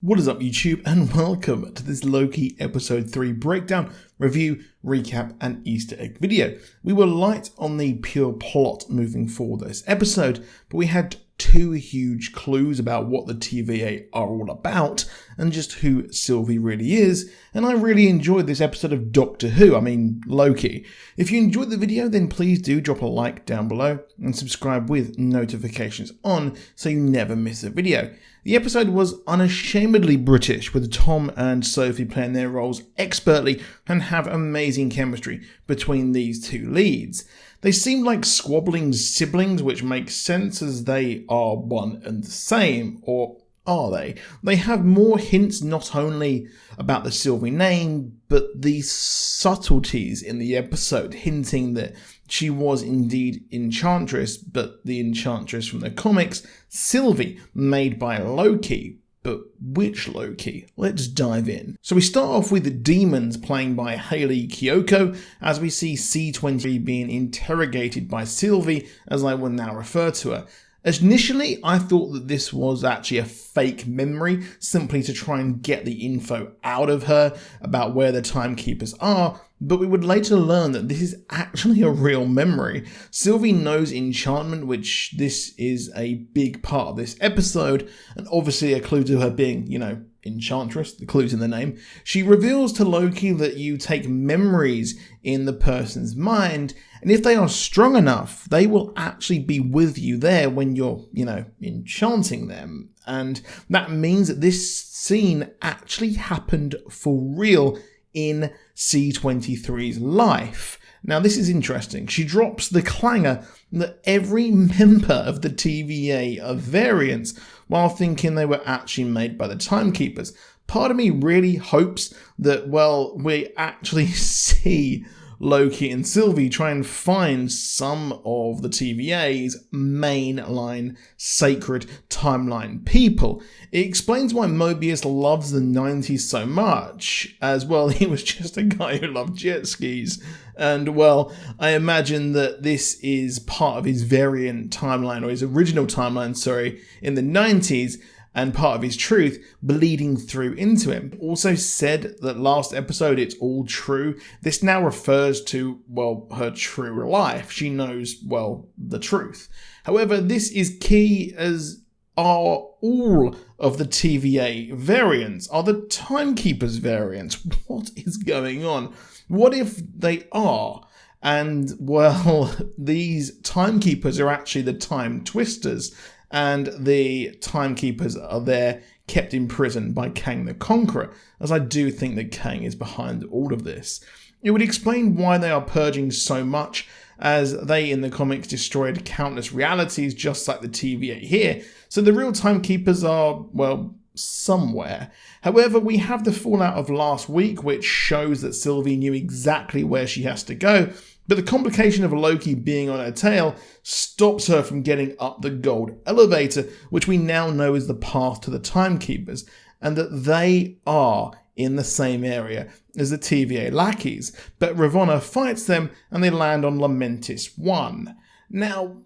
What is up, YouTube, and welcome to this Loki episode 3 breakdown, review, recap, and Easter egg video. We were light on the pure plot moving forward this episode, but we had two huge clues about what the TVA are all about and just who Sylvie really is, and I really enjoyed this episode of Loki. If you enjoyed the video, then please do drop a like down below and subscribe with notifications on so you never miss a video. The episode was unashamedly British, with Tom and Sophie playing their roles expertly and have amazing chemistry between these two leads. They seem like squabbling siblings, which makes sense as they are one and the same, or are they? They have more hints not only about the Sylvie name, but the subtleties in the episode, hinting that she was indeed Enchantress, but the Enchantress from the comics, Sylvie, made by Loki. But which Loki? Let's dive in. So we start off with the Demons, playing by Hayley Kiyoko, as we see C23 being interrogated by Sylvie, as I will now refer to her. Initially, I thought that this was actually a fake memory, simply to try and get the info out of her about where the timekeepers are, but we would later learn that this is actually a real memory. Sylvie knows enchantment, which this is a big part of this episode, and obviously a clue to her being, Enchantress, the clue's in the name. She reveals to Loki that you take memories in the person's mind, and if they are strong enough, they will actually be with you there when you're, enchanting them. And that means that this scene actually happened for real in C23's life. Now, this is interesting. She drops the clanger that every member of the TVA are variants, while thinking they were actually made by the timekeepers. Part of me really hopes that, we actually see Loki and Sylvie try and find some of the TVA's mainline sacred timeline people. It explains why Mobius loves the 90s so much, as he was just a guy who loved jet skis. And I imagine that this is part of his variant timeline, or his original timeline, in the 90s, and part of his truth bleeding through into him. Also said that last episode, it's all true. This now refers to, her true life. She knows, the truth. However, this is key, as are all of the TVA variants. Are the timekeepers variants? What is going on? What if they are? And, these timekeepers are actually the time twisters, and the timekeepers are there kept in prison by Kang the Conqueror, as I do think that Kang is behind all of this. It would explain why they are purging so much, as they in the comics destroyed countless realities just like the TVA here, so the real timekeepers are, somewhere. However, we have the fallout of last week, which shows that Sylvie knew exactly where she has to go, but the complication of Loki being on her tail stops her from getting up the gold elevator, which we now know is the path to the timekeepers, and that they are in the same area as the TVA lackeys. But Ravonna fights them, and they land on Lamentis 1. Now,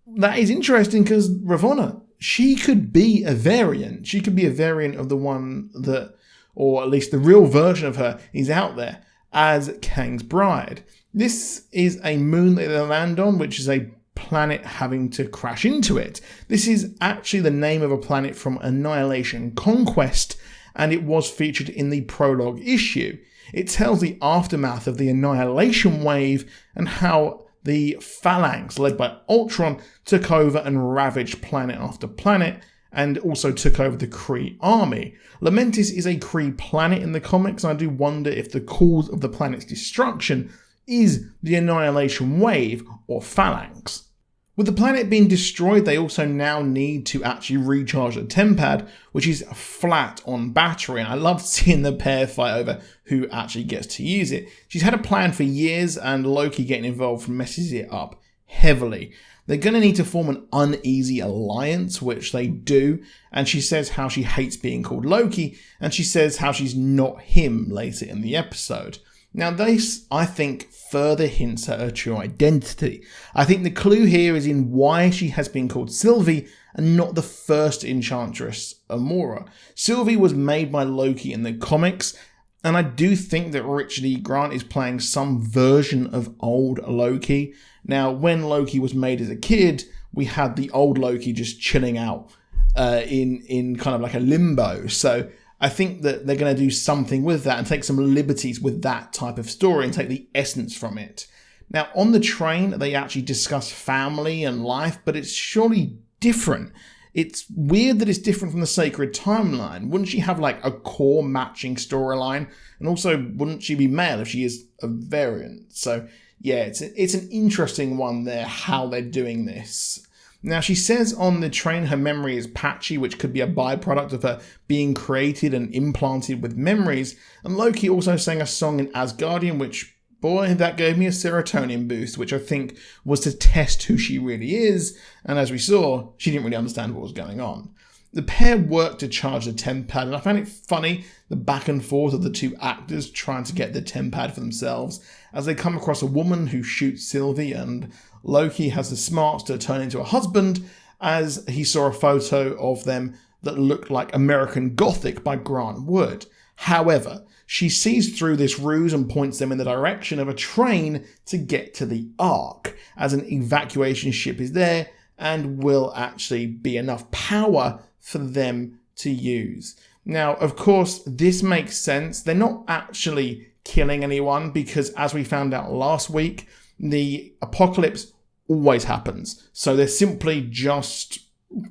that is interesting, because Ravonna, she could be a variant. She could be a variant of the one that, or at least the real version of her, is out there as Kang's bride. This is a moon that they land on, which is a planet having to crash into it. This is actually the name of a planet from Annihilation Conquest, and it was featured in the prologue issue. It tells the aftermath of the Annihilation Wave and how the Phalanx, led by Ultron, took over and ravaged planet after planet, and also took over the Kree army. Lamentis is a Kree planet in the comics, and I do wonder if the cause of the planet's destruction is the Annihilation Wave, or Phalanx. With the planet being destroyed, they also now need to actually recharge the Tempad, which is flat on battery, and I love seeing the pair fight over who actually gets to use it. She's had a plan for years, and Loki getting involved messes it up heavily. They're going to need to form an uneasy alliance, which they do, and she says how she hates being called Loki, and she says how she's not him later in the episode. Now this, I think, further hints at her true identity. I think the clue here is in why she has been called Sylvie and not the first Enchantress, Amora. Sylvie was made by Loki in the comics, and I do think that Richard E. Grant is playing some version of old Loki. Now, when Loki was made as a kid, we had the old Loki just chilling out in kind of like a limbo. So I think that they're going to do something with that and take some liberties with that type of story and take the essence from it. Now, on the train, they actually discuss family and life, but it's surely different. It's weird that it's different from the Sacred Timeline. Wouldn't she have like a core matching storyline? And also, wouldn't she be male if she is a variant? So yeah, it's an interesting one there, how they're doing this. Now, she says on the train her memory is patchy, which could be a byproduct of her being created and implanted with memories. And Loki also sang a song in Asgardian, which, boy, that gave me a serotonin boost, which I think was to test who she really is. And as we saw, she didn't really understand what was going on. The pair worked to charge the TemPad, and I found it funny, the back and forth of the two actors trying to get the TemPad for themselves, as they come across a woman who shoots Sylvie, and Loki has the smarts to turn into a husband, as he saw a photo of them that looked like American Gothic by Grant Wood. However, she sees through this ruse and points them in the direction of a train to get to the Ark, as an evacuation ship is there and will actually be enough power for them to use. Now, of course, this makes sense. They're not actually killing anyone because, as we found out last week, the apocalypse always happens. So they're simply just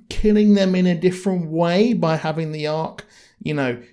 killing them in a different way by having the Ark,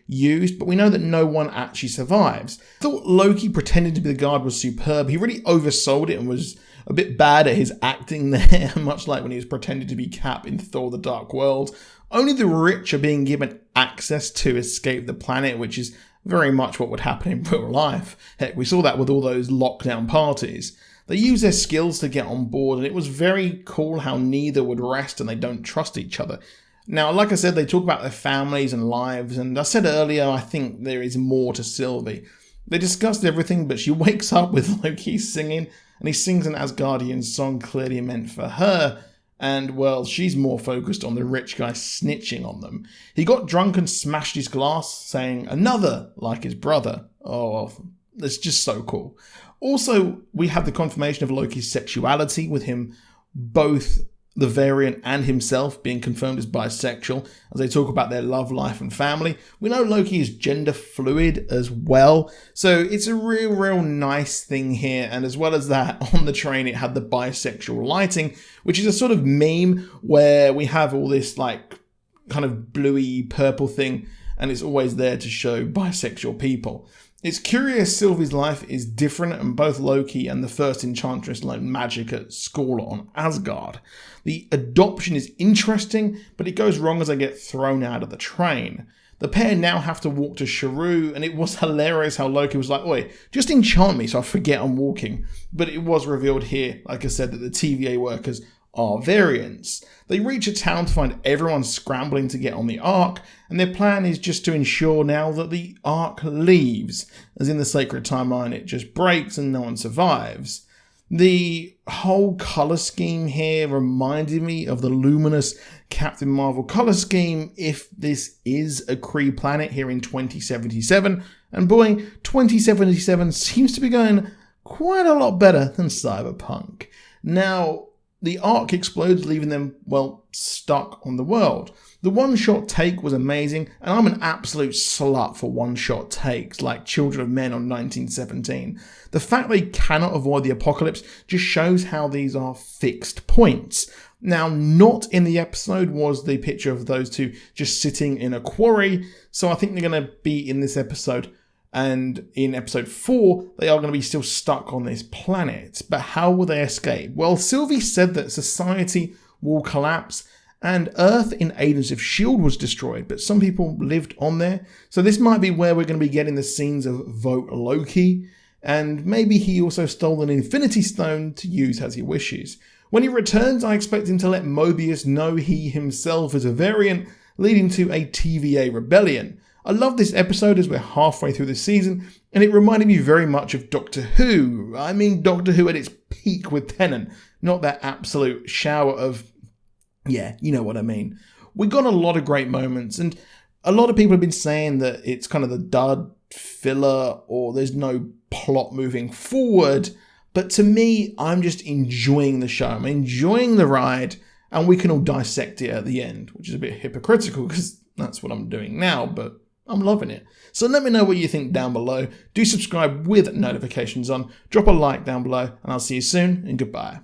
used, but we know that no one actually survives. I thought Loki pretending to be the guard was superb. He really oversold it and was a bit bad at his acting there, much like when he was pretending to be Cap in Thor: The Dark World. Only the rich are being given access to escape the planet, which is very much what would happen in real life. Heck, we saw that with all those lockdown parties. They use their skills to get on board, and it was very cool how neither would rest and they don't trust each other. Now, like I said, they talk about their families and lives, and I said earlier, I think there is more to Sylvie. They discussed everything, but she wakes up with Loki singing, and he sings an Asgardian song clearly meant for her, and, well, she's more focused on the rich guy snitching on them. He got drunk and smashed his glass, saying another like his brother. Oh, that's just so cool. Also, we have the confirmation of Loki's sexuality, with him both the variant and himself being confirmed as bisexual, as they talk about their love life and family. We know Loki is gender fluid as well, so it's a real nice thing here. And as well as that, on the train it had the bisexual lighting, which is a sort of meme where we have all this like kind of bluey purple thing, and it's always there to show bisexual people. It's curious Sylvie's life is different, and both Loki and the first Enchantress learn magic at school on Asgard. The adoption is interesting, but it goes wrong as they get thrown out of the train. The pair now have to walk to Sharu, and it was hilarious how Loki was like, "Oi, just enchant me so I forget I'm walking." But it was revealed here, like I said, that the TVA workers are variants. They reach a town to find everyone scrambling to get on the Ark, and their plan is just to ensure now that the Ark leaves. As in the Sacred Timeline, it just breaks and no one survives. The whole colour scheme here reminded me of the luminous Captain Marvel colour scheme if this is a Kree planet here in 2077. And boy, 2077 seems to be going quite a lot better than Cyberpunk. Now, the Ark explodes, leaving them, well, stuck on the world. The one-shot take was amazing, and I'm an absolute slut for one-shot takes, like Children of Men on 1917. The fact they cannot avoid the apocalypse just shows how these are fixed points. Now, not in the episode was the picture of those two just sitting in a quarry, so I think they're going to be in this episode. And in episode 4, they are going to be still stuck on this planet. But how will they escape? Well, Sylvie said that society will collapse, and Earth in Agents of S.H.I.E.L.D. was destroyed, but some people lived on there. So this might be where we're going to be getting the scenes of Vote Loki, and maybe he also stole an Infinity Stone to use as he wishes. When he returns, I expect him to let Mobius know he himself is a variant, leading to a TVA rebellion. I love this episode as we're halfway through the season, and it reminded me very much of Doctor Who. I mean Doctor Who at its peak with Tennant, not that absolute shower of, yeah, you know what I mean. We got a lot of great moments, and a lot of people have been saying that it's kind of the dud filler or there's no plot moving forward. But to me, I'm just enjoying the show. I'm enjoying the ride, and we can all dissect it at the end, which is a bit hypocritical because that's what I'm doing now, but I'm loving it. So let me know what you think down below. Do subscribe with notifications on, drop a like down below, and I'll see you soon, and goodbye.